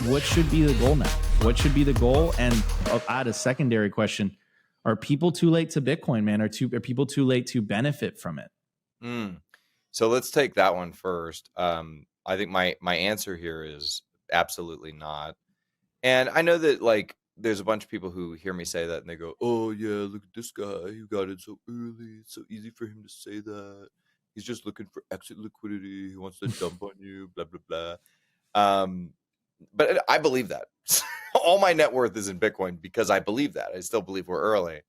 what should be the goal now? What should be the goal? And I'll add a secondary question. Are people too late to Bitcoin, man? Are people too late to benefit from it? So let's take that one first. I think my answer here is absolutely not. And I know that like there's a bunch of people who hear me say that and they go, "Oh yeah, look at this guy. He got it so early. It's so easy for him to say that. He's just looking for exit liquidity. He wants to dump on you, blah blah blah." But I believe that. All my net worth is in Bitcoin because I believe that. I still believe we're early.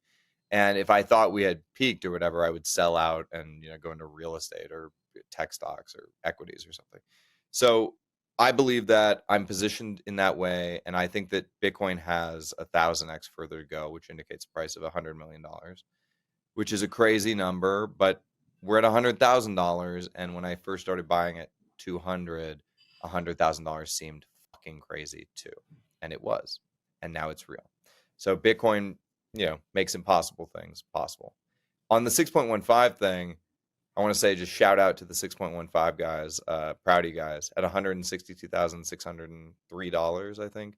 And if I thought we had peaked or whatever, I would sell out and go into real estate or tech stocks or equities or something. So I believe that I'm positioned in that way, and I think that Bitcoin has 1,000x further to go, which indicates a price of $100 million, which is a crazy number. But we're at $100,000, and when I first started buying at 200, $100,000 seemed fucking crazy too, and it was, and now it's real. So Bitcoin, makes impossible things possible. On the 6.15 thing, I want to say just shout out to the 6.15 guys, proud of you guys, at $162,603, I think.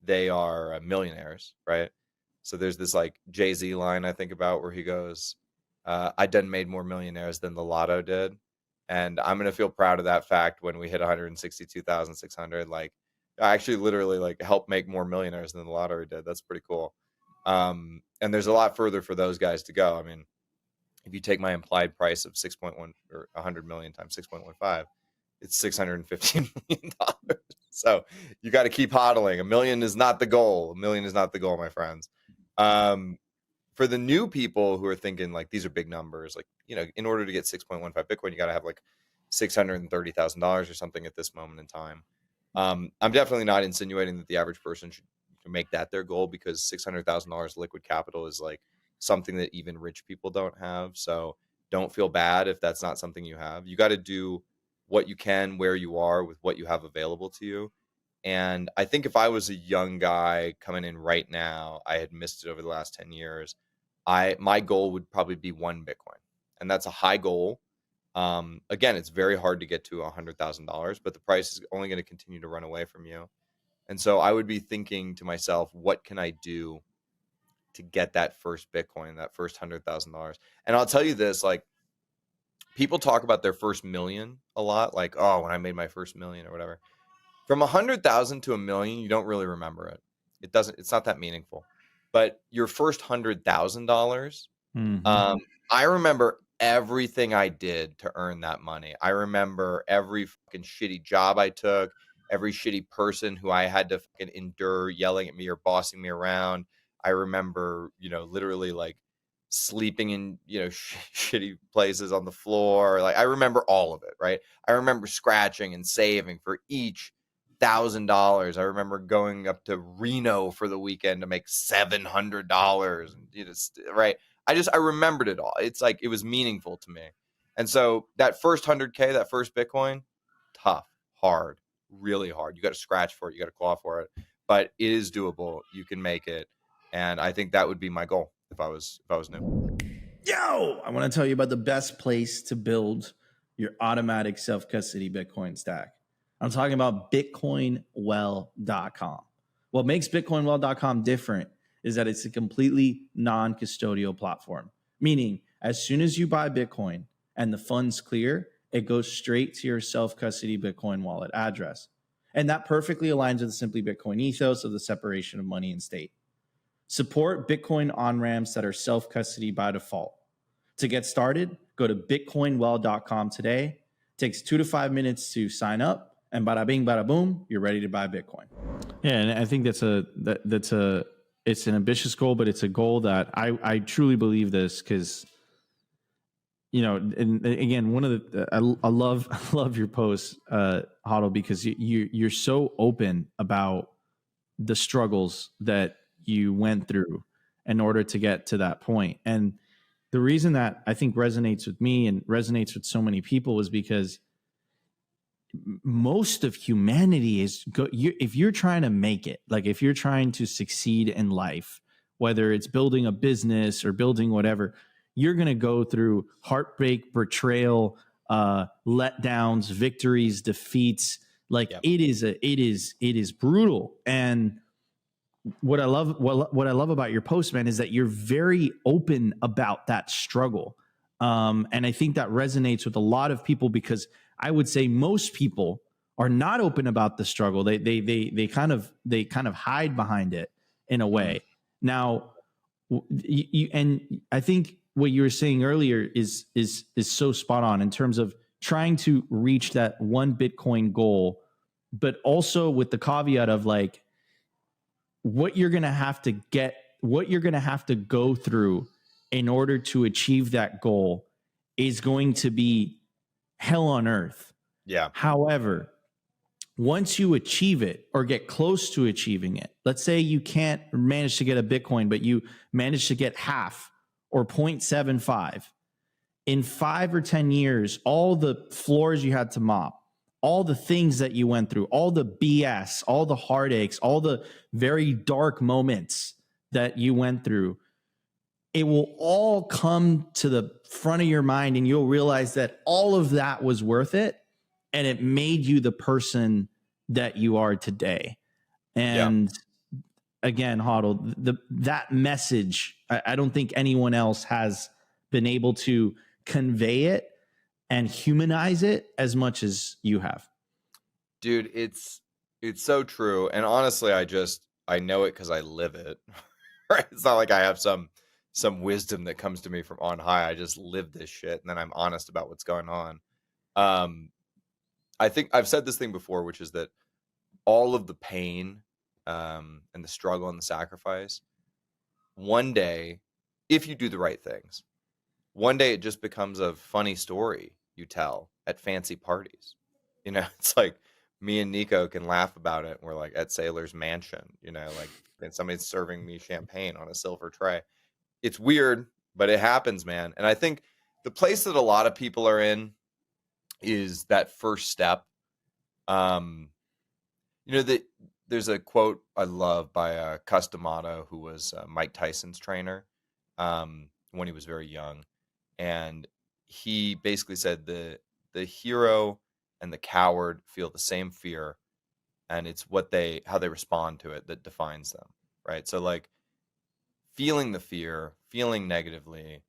They are millionaires, right? So there's this like Jay-Z line I think about where he goes, I done made more millionaires than the lotto did. And I'm going to feel proud of that fact when we hit 162,600. Like I actually literally like helped make more millionaires than the lottery did. That's pretty cool. And there's a lot further for those guys to go. I mean, if you take my implied price of 6.1 or 100 million times 6.15, it's $615 million. So you got to keep hodling. $1 million is not the goal. $1 million is not the goal, my friends. For the new people who are thinking like these are big numbers, like, in order to get 6.15 Bitcoin, you got to have like $630,000 or something at this moment in time. I'm definitely not insinuating that the average person should make that their goal, because $600,000 liquid capital is like something that even rich people don't have. So don't feel bad if that's not something you have. You got to do what you can where you are with what you have available to you. And I think if I was a young guy coming in right now, I had missed it over the last 10 years. My goal would probably be 1 Bitcoin. And that's a high goal. Again, it's very hard to get to $100,000, but the price is only going to continue to run away from you. And so I would be thinking to myself, what can I do to get that first Bitcoin, that first $100,000? And I'll tell you this, like, people talk about their first million a lot, like, oh, when I made my first million or whatever. From 100,000 to 1 million, you don't really remember it. It's not that meaningful. But your first $100,000, I remember everything I did to earn that money. I remember every fucking shitty job I took, every shitty person who I had to fucking endure yelling at me or bossing me around. I remember, literally like sleeping in, shitty places on the floor. Like I remember all of it, right? I remember scratching and saving for each $1,000. I remember going up to Reno for the weekend to make $700, and right. I remembered it all. It's like it was meaningful to me. And so that first 100K, that first Bitcoin, tough, hard, really hard. You got to scratch for it. You got to claw for it, but it is doable. You can make it. And I think that would be my goal if I was new. Yo, I want to tell you about the best place to build your automatic self-custody Bitcoin stack. I'm talking about BitcoinWell.com. What makes BitcoinWell.com different is that it's a completely non-custodial platform, meaning as soon as you buy Bitcoin and the funds clear, it goes straight to your self-custody Bitcoin wallet address. And that perfectly aligns with the Simply Bitcoin ethos of the separation of money and state. Support Bitcoin on-ramps that are self-custody by default. To get started, go to BitcoinWell.com today. It takes 2 to 5 minutes to sign up, and bada bing, bada boom, you're ready to buy Bitcoin. Yeah, and I think it's an ambitious goal, but it's a goal that I truly believe this because, and again, one of the I love your post, HODL, because you're so open about the struggles that you went through in order to get to that point. And the reason that I think resonates with me and resonates with so many people is because most of humanity is if you're trying to make it, like if you're trying to succeed in life, whether it's building a business or building whatever, you're going to go through heartbreak, betrayal, letdowns, victories, defeats, Like Yep. it is brutal. And what I love about your post, man, is that you're very open about that struggle. And I think that resonates with a lot of people, because I would say most people are not open about the struggle. They kind of hide behind it in a way. Now, and I think what you were saying earlier is so spot on in terms of trying to reach that one Bitcoin goal, but also with the caveat of like, what you're going to have to go through in order to achieve that goal is going to be hell on earth. Yeah. However, once you achieve it or get close to achieving it, let's say you can't manage to get a Bitcoin, but you manage to get half or 0.75, in 5 or 10 years, all the floors you had to mop, all the things that you went through, all the BS, all the heartaches, all the very dark moments that you went through, it will all come to the front of your mind, and you'll realize that all of that was worth it, and it made you the person that you are today. And again, HODL, that message, I don't think anyone else has been able to convey it and humanize it as much as you have. Dude, it's so true. And honestly, I know it because I live it. Right? It's not like I have some wisdom that comes to me from on high. I just live this shit, and then I'm honest about what's going on. I think I've said this thing before, which is that all of the pain and the struggle and the sacrifice, one day, if you do the right things, one day it just becomes a funny story you tell at fancy parties. You know, it's like me and Nico can laugh about it. We're like at Sailor's Mansion, you know, like and somebody's serving me champagne on a silver tray. It's weird, but it happens, man. And I think the place that a lot of people are in is that first step. You know, that there's a quote I love by Customato, who was Mike Tyson's trainer when he was very young. And he basically said the hero and the coward feel the same fear, and it's how they respond to it that defines them, right? So like feeling the fear, feeling negatively,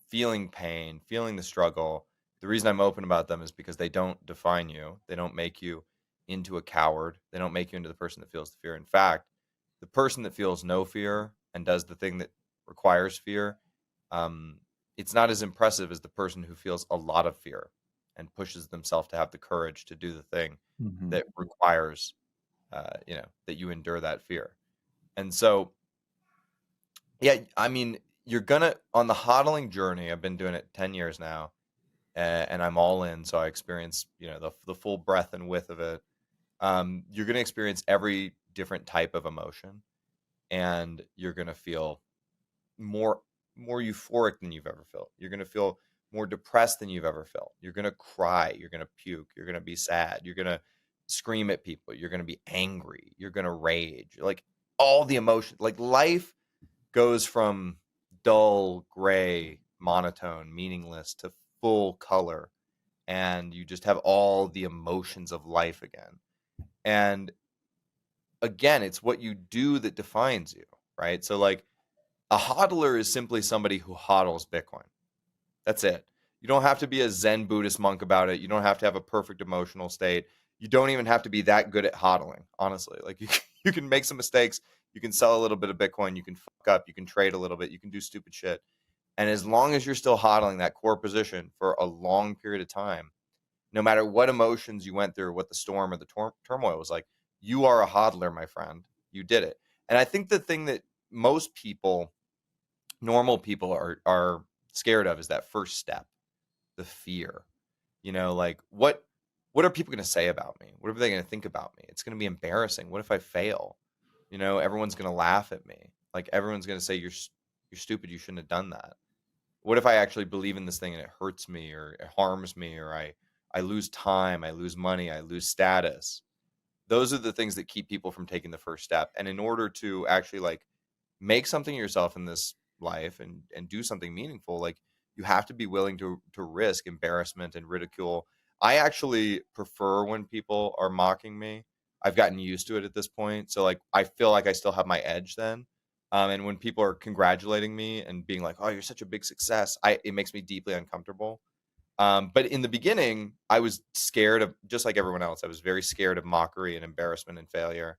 feeling pain, feeling the struggle. The reason I'm open about them is because they don't define you. They don't make you into a coward. They don't make you into the person that feels the fear. In fact, the person that feels no fear and does the thing that requires fear, it's not as impressive as the person who feels a lot of fear and pushes themselves to have the courage to do the thing that requires, that you endure that fear. And so, yeah, I mean, you're gonna, on the hodling journey, I've been doing it 10 years now, and I'm all in. So I experience, the full breadth and width of it. You're going to experience every different type of emotion, and you're going to feel more euphoric than you've ever felt. You're going to feel more depressed than you've ever felt. You're going to cry. You're going to puke. You're going to be sad. You're going to scream at people. You're going to be angry. You're going to rage. Like all the emotions, like life goes from dull, gray, monotone, meaningless to full color. And you just have all the emotions of life again. And again, it's what you do that defines you, right? So like a hodler is simply somebody who hodls Bitcoin. That's it. You don't have to be a Zen Buddhist monk about it. You don't have to have a perfect emotional state. You don't even have to be that good at hodling, honestly. Like you can make some mistakes. You can sell a little bit of Bitcoin. You can fuck up. You can trade a little bit. You can do stupid shit. And as long as you're still hodling that core position for a long period of time, no matter what emotions you went through, what the storm or the turmoil was like, you are a hodler, my friend. You did it. And I think the thing that most people, normal people, are scared of is that first step, the fear. Like what are people going to say about me? What are they going to think about me? It's going to be embarrassing. What if I fail? Everyone's going to laugh at me. Like everyone's going to say you're stupid. You shouldn't have done that. What if I actually believe in this thing and it hurts me or it harms me or I lose time, I lose money, I lose status? Those are the things that keep people from taking the first step. And in order to actually like make something of yourself in this life and do something meaningful, like you have to be willing to risk embarrassment and ridicule. I actually prefer when people are mocking me. I've gotten used to it at this point. So like, I feel like I still have my edge then. And when people are congratulating me and being like, "Oh, you're such a big success," it makes me deeply uncomfortable. But in the beginning, I was scared of, just like everyone else, I was very scared of mockery and embarrassment and failure.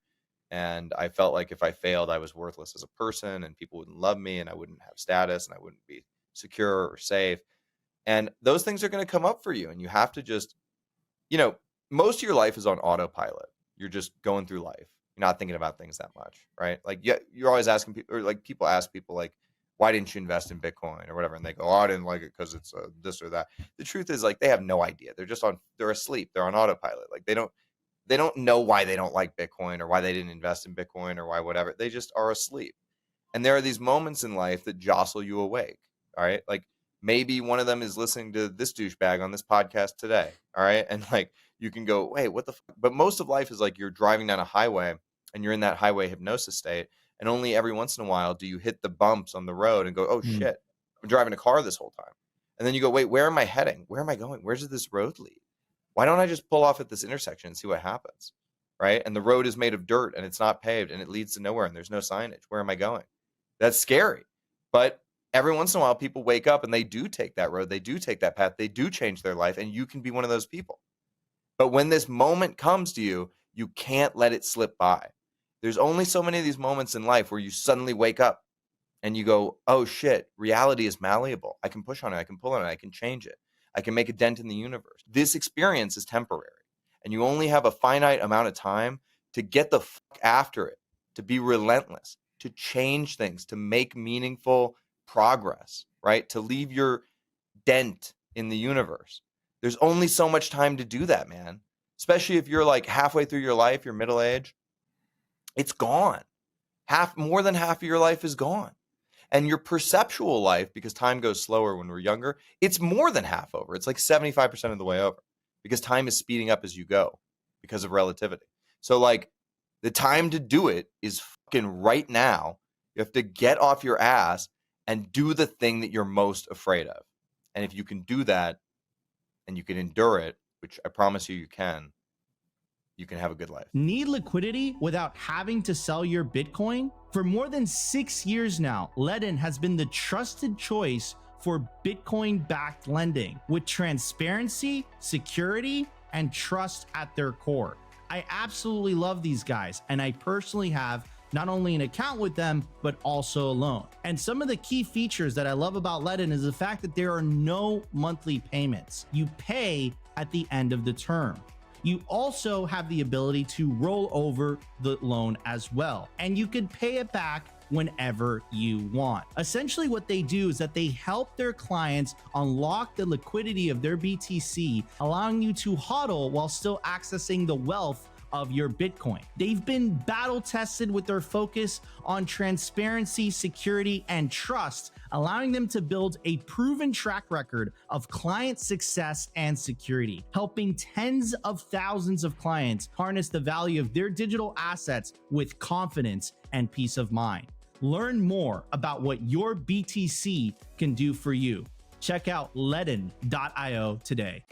And I felt like if I failed, I was worthless as a person and people wouldn't love me and I wouldn't have status and I wouldn't be secure or safe. And those things are going to come up for you. And you have to just, most of your life is on autopilot. You're just going through life. You're not thinking about things that much, right? Like, yeah, you're always asking people, or like people ask people like, why didn't you invest in Bitcoin or whatever? And they go, "Oh, I didn't like it because it's this or that." The truth is, like, they have no idea. They're asleep. They're on autopilot. Like, they don't know why they don't like Bitcoin or why they didn't invest in Bitcoin or why whatever. They just are asleep. And there are these moments in life that jostle you awake. All right. Like, maybe one of them is listening to this douchebag on this podcast today. All right. And like, you can go, "Wait, what the fuck?" But most of life is like you're driving down a highway and you're in that highway hypnosis state. And only every once in a while do you hit the bumps on the road and go, "Oh shit, I'm driving a car this whole time." And then you go, "Wait, where am I heading? Where am I going? Where does this road lead? Why don't I just pull off at this intersection and see what happens?" Right? And the road is made of dirt and it's not paved and it leads to nowhere and there's no signage. Where am I going? That's scary. But every once in a while, people wake up and they do take that road. They do take that path. They do change their life. And you can be one of those people. But when this moment comes to you, you can't let it slip by. There's only so many of these moments in life where you suddenly wake up and you go, "Oh shit, reality is malleable. I can push on it. I can pull on it. I can change it. I can make a dent in the universe." This experience is temporary. And you only have a finite amount of time to get the fuck after it, to be relentless, to change things, to make meaningful progress, right? To leave your dent in the universe. There's only so much time to do that, man. Especially if you're like halfway through your life, you're middle age, it's gone. More than half of your life is gone. And your perceptual life, because time goes slower when we're younger, it's more than half over. It's like 75% of the way over because time is speeding up as you go because of relativity. So like the time to do it is fucking right now. You have to get off your ass and do the thing that you're most afraid of. And if you can do that and you can endure it, which I promise you can have a good life. Need liquidity without having to sell your Bitcoin? For more than 6 years now, Ledn has been the trusted choice for Bitcoin-backed lending with transparency, security, and trust at their core. I absolutely love these guys, and I personally have not only an account with them, but also a loan. And some of the key features that I love about Ledn is the fact that there are no monthly payments. You pay at the end of the term. You also have the ability to roll over the loan as well, and you can pay it back whenever you want. Essentially what they do is that they help their clients unlock the liquidity of their BTC, allowing you to hodl while still accessing the wealth of your Bitcoin. They've been battle tested with their focus on transparency, security, and trust, allowing them to build a proven track record of client success and security, helping tens of thousands of clients harness the value of their digital assets with confidence and peace of mind. Learn more about what your BTC can do for you. Check out Ledn.io today.